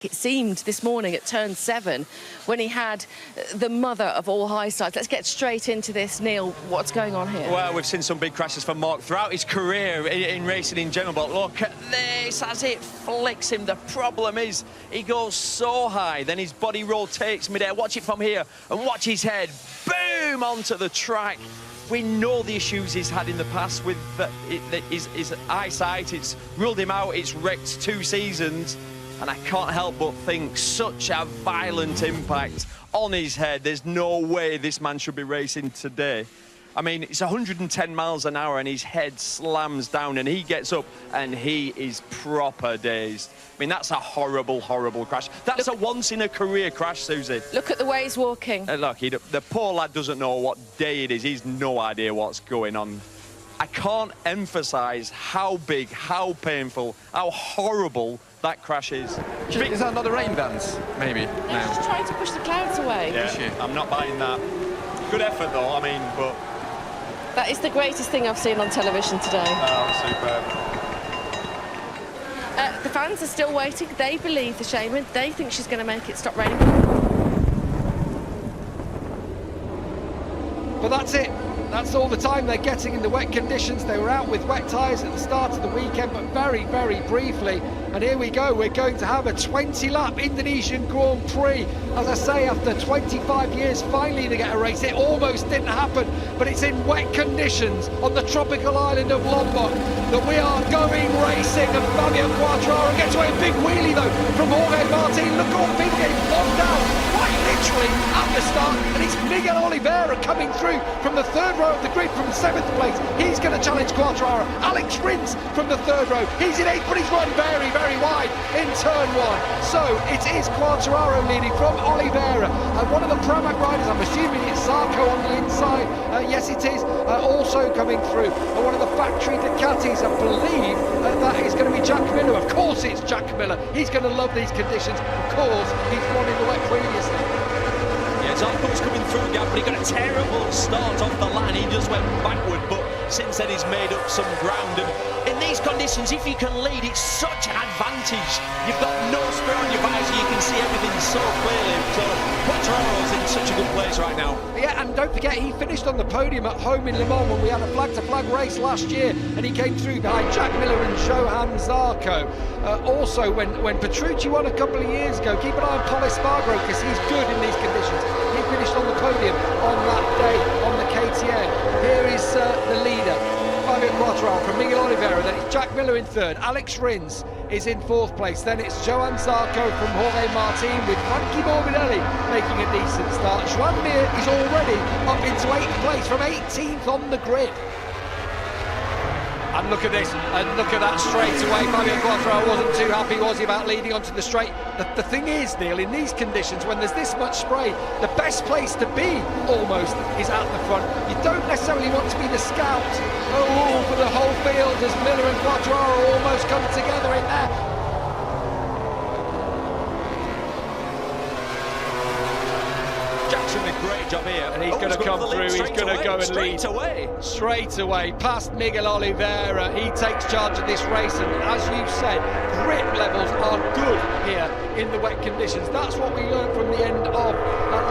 It seemed this morning at turn 7 when he had the mother of all high sides. Let's get straight into this. Neil, what's going on here? Well, we've seen some big crashes from Mark throughout his career in racing in general, but look at this as it flicks him. The problem is he goes so high, then his body rotates midair. Watch it from here and watch his head. Boom! Onto the track. We know the issues he's had in the past with his eyesight. It's ruled him out. It's wrecked 2 seasons. And I can't help but think such a violent impact on his head. There's no way this man should be racing today. I mean, it's 110 miles an hour and his head slams down and he gets up and he is proper dazed. I mean, that's a horrible, horrible crash. That's a once-in-a-career crash, Susie. Look at the way he's walking. Look, the poor lad doesn't know what day it is. He's no idea what's going on. I can't emphasise how big, how painful, how horrible that crash is. Is that not a rain dance, maybe? No, she's trying to push the clouds away. Yeah, I'm not buying that. Good effort, though, I mean, but... That is the greatest thing I've seen on television today. Oh, superb. The fans are still waiting. They believe the shaman. They think she's going to make it stop raining. But that's it. That's all the time they're getting in the wet conditions. They were out with wet tyres at the start of the weekend, but very, very briefly. And here we go. We're going to have a 20-lap Indonesian Grand Prix. As I say, after 25 years, finally to get a race. It almost didn't happen, but it's in wet conditions on the tropical island of Lombok that we are going racing. And Fabio Quartararo gets away a big wheelie, though, from Jorge Martin. Look at all the people getting bogged down, quite literally, at the start. And it's Miguel Oliveira coming through from the 3rd row of the grid from 7th place. He's going to challenge Quartararo. Alex Rins from the 3rd row. He's in 8th, but he's run very, very wide in turn 1. So it is Quartararo leading from Oliveira. And one of the Pramac riders, I'm assuming it's Zarco on the inside. Yes, it is. Also coming through. One of the factory Ducatis, I believe that is going to be Jack Miller. Of course it's Jack Miller. He's going to love these conditions. Of course, he's won in the wet previously. Zarco's coming through again, but he got a terrible start off the line. He just went backward, but since then he's made up some ground. And in these conditions, if you can lead, it's such an advantage. You've got no spray on your visor, you can see everything so clearly. So Quartararo's in such a good place right now. Yeah, and don't forget, he finished on the podium at home in Le Mans when we had a flag-to-flag race last year, and he came through behind Jack Miller and Johan Zarco. Also, when Petrucci won a couple of years ago, keep an eye on Paul Espargaro, because he's good in these conditions. He finished on the podium on that day on the KTM. Here is the leader, Fabio Quartararo from Miguel Oliveira. Then it's Jack Miller in 3rd. Alex Rins is in 4th place. Then it's Johan Zarco from Jorge Martin with Frankie Morbidelli making a decent start. Joan Mir is already up into 8th place from 18th on the grid. And look at this, and look at that straight away. Fabio Quartararo wasn't too happy, was he, about leading onto the straight? The thing is, Neil, in these conditions, when there's this much spray, the best place to be, almost, is at the front. You don't necessarily want to be the scout. Oh, for the whole field as Miller and Quartararo almost come together in there. Jackson did a great job here. And he's going to come through, he's going to go and lead. Straight away, past Miguel Oliveira. He takes charge of this race, and as you said, grip levels are good here in the wet conditions. That's what we learned from the end of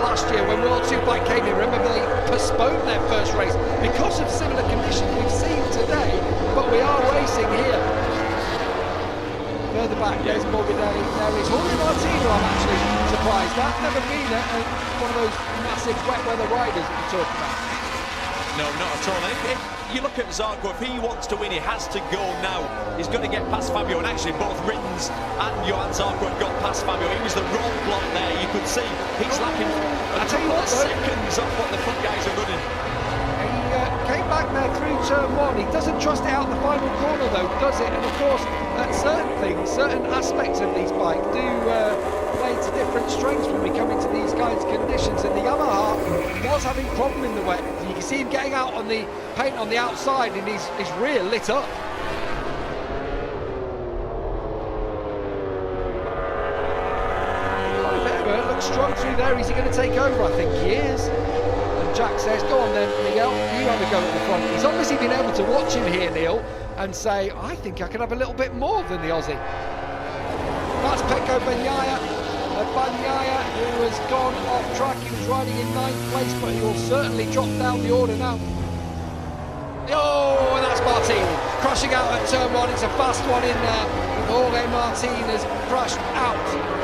last year when World Superbike came in. Remember, they postponed their first race because of similar conditions we've seen today, but we are racing here. Further back, there's Morbidelli, there is Jorge Martin, who I'm actually surprised at. Never been one of those massive wet weather riders that you talk about. No, not at all. If you look at Zarco, if he wants to win, he has to go now. He's going to get past Fabio, and actually both Rins and Johan Zarco have got past Fabio. It was the roadblock there, you could see. He's lacking a couple of seconds off what the front guys are running. He came back there through turn 1. He doesn't trust it out the final corner though, does it? And of course, certain things, certain aspects of these bikes do play to different strengths when we come into these kinds of conditions. And the Yamaha was having a problem in the wet. You can see him getting out on the paint on the outside, and his rear lit up. Oliveira looks strong through there. Is he going to take over? I think he is. Jack says, go on then, Miguel, you have a go at the front. He's obviously been able to watch him here, Neil, and say, I think I can have a little bit more than the Aussie. That's Pecco Marco Bagnaia. Bagnaia, who has gone off track. He was riding in 9th place, but he will certainly drop down the order now. Oh, and that's Martin crashing out at turn 1. It's a fast one in there. Jorge Martin has crashed out.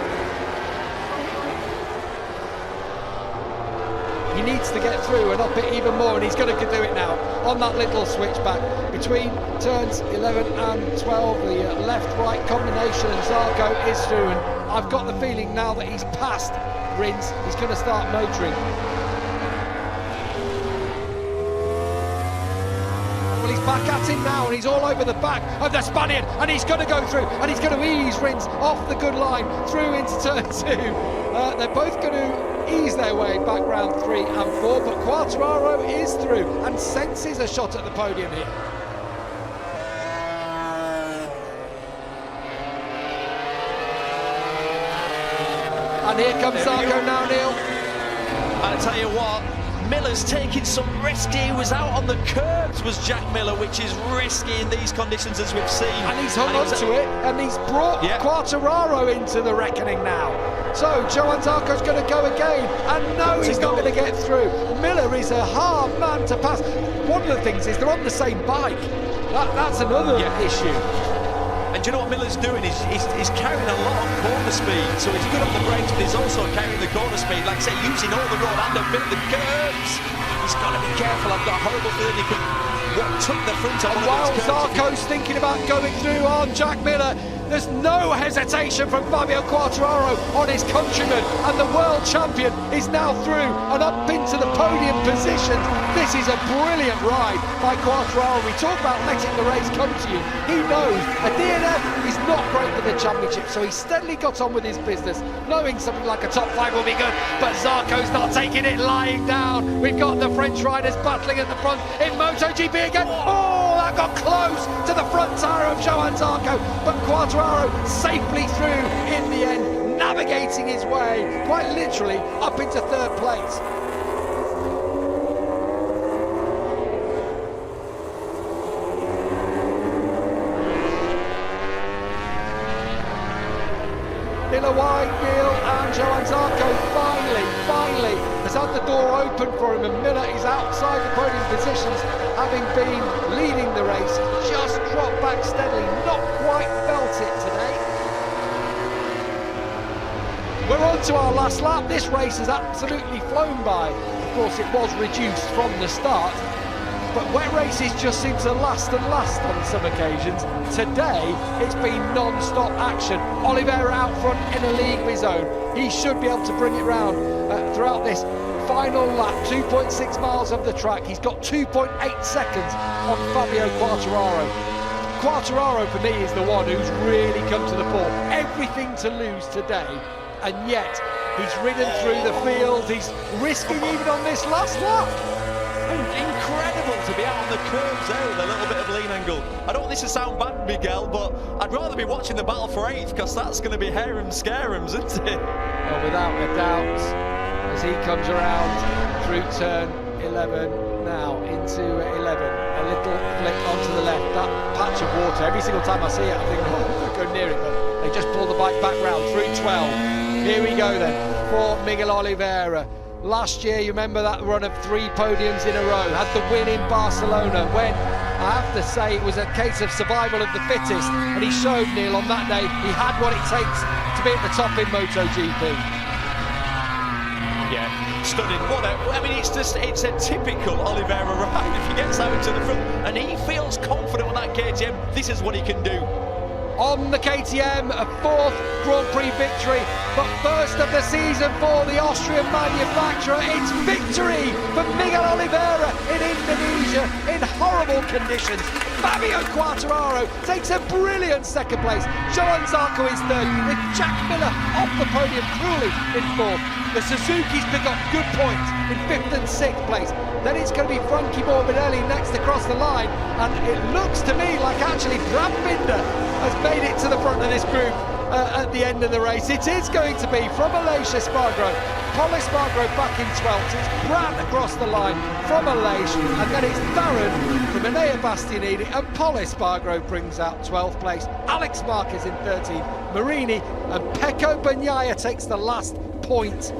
He needs to get through and up it even more, and he's going to do it now on that little switchback between turns 11 and 12. The left-right combination, and Zarco is through, and I've got the feeling now that he's past Rins, he's going to start motoring. Well, he's back at him now, and he's all over the back of the Spaniard, and he's going to go through, and he's going to ease Rins off the good line through into turn 2. They're both going to ease their way back round 3 and 4, but Quartararo is through and senses a shot at the podium here. And here comes Zarco now, Neil. I tell you what, Miller's taking some risk. He was out on the curbs, was Jack Miller, which is risky in these conditions, as we've seen. And he's hung on to it, and he's brought Quartararo into the reckoning now. So Johann Zarco's going to go again, and no, he's not going to get through. Miller is a hard man to pass. One of the things is they're on the same bike. That's another issue. And do you know what Miller's doing? He's carrying a lot of corner speed, so he's good on the brakes, but he's also carrying the corner speed, like I say, using all the road and a bit of the curbs. He's got to be careful. I've got a horrible feeling he could tuck the front of one while of those curbs. Zarco's thinking about going through on Jack Miller, there's no hesitation from Fabio Quartararo on his countryman, and the world champion is now through and up into the podium position. This is a brilliant ride by Quartararo. We talk about letting the race come to you. He knows a DNF is not great for the championship, so he steadily got on with his business, knowing something like a top 5 will be good, but Zarco's not taking it lying down. We've got the French riders battling at the front in MotoGP again. Oh, that got close to the front tyre of Johann Zarco, but Quartararo safely through in the end, navigating his way quite literally up into 3rd place. Miller wide, Neil, and Johann Zarco finally has had the door open for him, and Miller is outside the podium positions, having been leading the race. Just dropped back steadily, not quite felt it today. We're on to our last lap. This race has absolutely flown by. Of course, it was reduced from the start, but wet races just seem to last and last on some occasions. Today, it's been non-stop action. Oliveira out front in a league of his own. He should be able to bring it round throughout this final lap. 2.6 miles of the track. He's got 2.8 seconds on Fabio Quartararo. Quartararo, for me, is the one who's really come to the fore. Everything to lose today, and yet he's ridden through the field. He's risking even on this last lap. Incredible to be out on the curbs there with a little bit of lean angle. I don't want this to sound bad, Miguel, but I'd rather be watching the battle for 8th, because that's going to be harem scarem, isn't it? Well, without a doubt, as he comes around through turn 11 now into 11, a little flick onto the left, that patch of water, every single time I see it I think, oh, I'm not go near it, but they just pull the bike back round through 12. Here we go then for Miguel Oliveira. Last year, you remember that run of 3 podiums in a row, had the win in Barcelona, when I have to say it was a case of survival of the fittest, and he showed, Neil, on that day he had what it takes to be at the top in MotoGP. Yeah, stunning. I mean, it's a typical Oliveira ride. If he gets out into the front and he feels confident on that KTM, this is what he can do. On the KTM, a 4th Grand Prix victory, but first of the season for the Austrian manufacturer. It's victory for Miguel Oliveira in Indonesia in horrible conditions. Fabio Quartararo takes a brilliant 2nd place. Johann Zarco is 3rd, with Jack Miller off the podium cruelly in 4th. The Suzuki's pick up good points in 5th and 6th place. Then it's going to be Frankie Morbidelli next across the line, and it looks to me like actually Brad Binder has made it to the front of this group. at the end of the race. It is going to be from Aleix Espargaro. Pol Espargaro back in 12th. It's Brad across the line from Aleix, and then it's Barron from Enea Bastianini, and Pol Espargaro brings out 12th place. Alex Marquez in 13th, Marini, and Pecco Bagnaia takes the last point